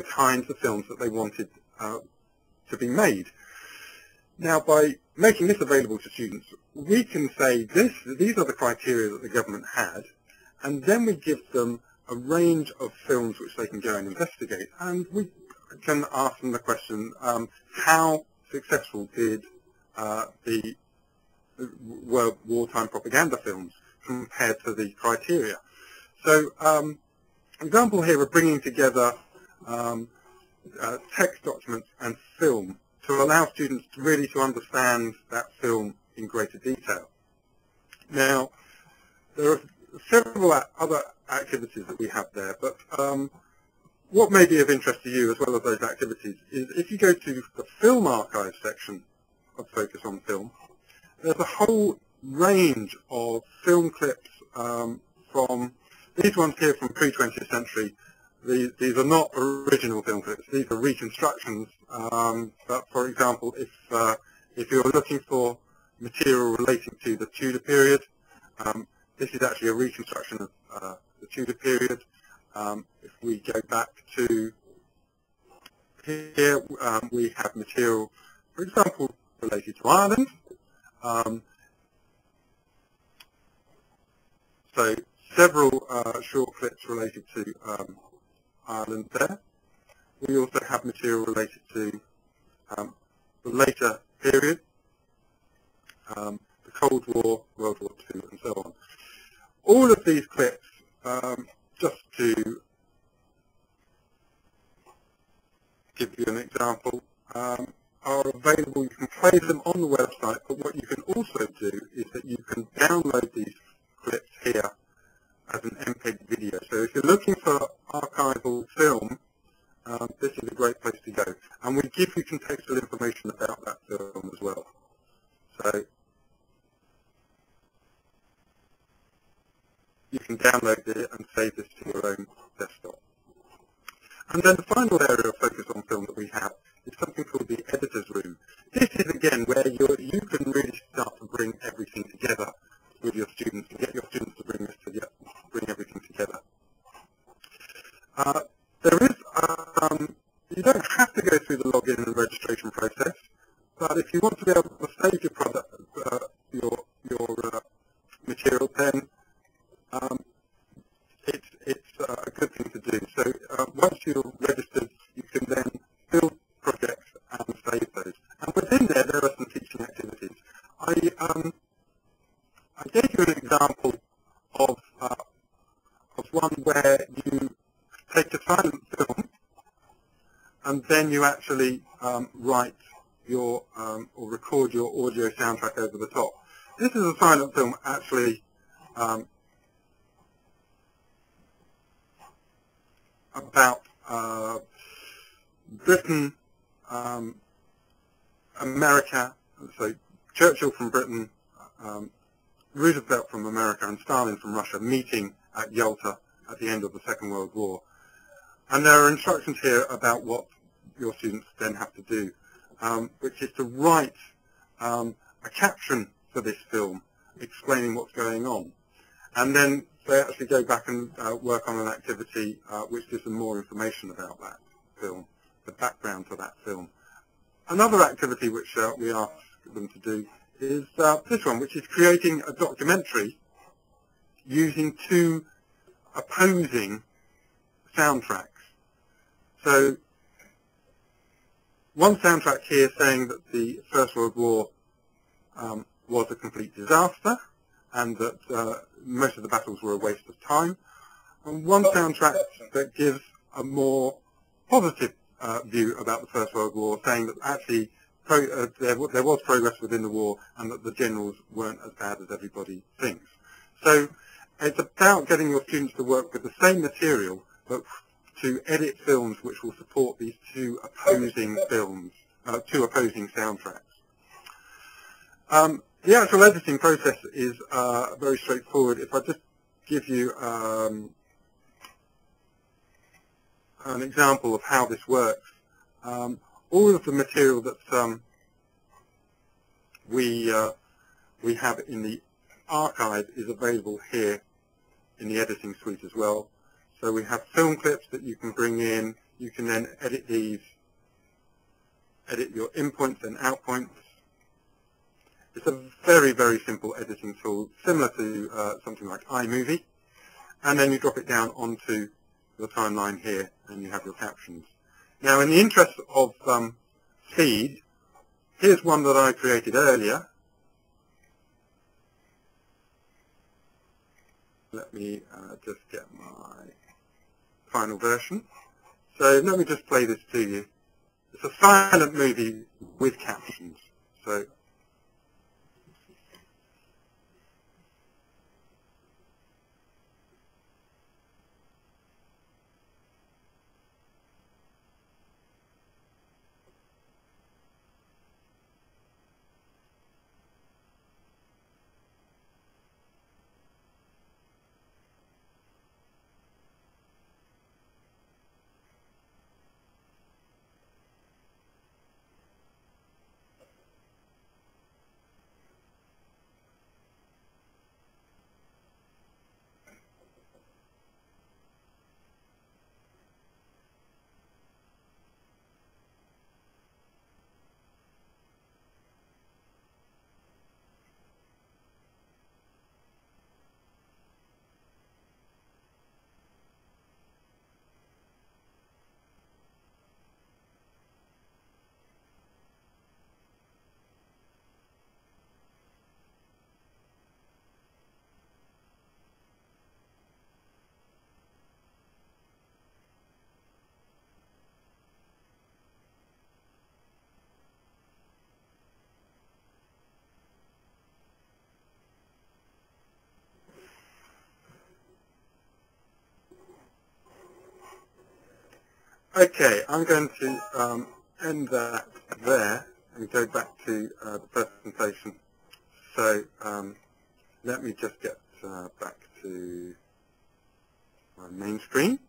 kinds of films that they wanted to be made. Now, by making this available to students, we can say these are the criteria that the government had, and then we give them a range of films which they can go and investigate. And we can ask them the question, how successful were wartime propaganda films compared to the criteria? So, an example here of bringing together text documents and film to allow students really to understand that film in greater detail. Now, there are several other activities that we have there, but what may be of interest to you as well as those activities is if you go to the Film Archive section of Focus on Film, there's a whole range of film clips from these ones here from pre-20th century. These are not original film clips, these are reconstructions, but for example, if you're looking for material relating to the Tudor period, this is actually a reconstruction of the Tudor period. If we go back to here, we have material, for example, related to Ireland. So several short clips related to Ireland there. We also have material related to the later period, the Cold War, World War II, and so on. All of these clips, just to give you an example, are available. You can play them on the website, but what you can also do is that you can download these clips here as an MPEG video. So if you're looking for archival film, this is a great place to go. And we give you contextual information about that film as well. So you can download it and save this to your own desktop. And then the final area of Focus on Film that we have is something called the Editor's Room. This is again where you can really start to bring everything together with your students and get your students to bring everything together. There is, you don't have to go through the login and registration process, but if you want to be able to save your product, your material, then it's a good thing to do. So once you're registered, you can then build projects and save those. And within there are some teaching activities. I gave you an example of one where you take a silent film and then you actually write your or record your audio soundtrack over the top. This is a silent film actually about Britain, America, so Churchill from Britain, Roosevelt from America and Stalin from Russia meeting at Yalta at the end of the Second World War. And there are instructions here about what your students then have to do, which is to write a caption for this film explaining what's going on. And then they actually go back and work on an activity which gives them more information about that film, the background to that film. Another activity which we ask them to do is this one, which is creating a documentary using two opposing soundtracks. So one soundtrack here saying that the First World War was a complete disaster and that most of the battles were a waste of time, and one soundtrack that gives a more positive view about the First World War, saying that actually there was progress within the war and that the generals weren't as bad as everybody thinks. So it's about getting your students to work with the same material, but to edit films which will support these two opposing films, two opposing soundtracks. The actual editing process is very straightforward. If I just give you an example of how this works, all of the material that we have in the archive is available here in the editing suite as well. So we have film clips that you can bring in. You can then edit these, edit your in points and out points. It's a very, very simple editing tool, similar to something like iMovie. And then you drop it down onto your timeline here, and you have your captions. Now, in the interest of speed, here's one that I created earlier. Let me just get my final version. So let me just play this to you. It's a silent movie with captions. So okay, I'm going to end that there and go back to the presentation. So let me just get back to my main screen.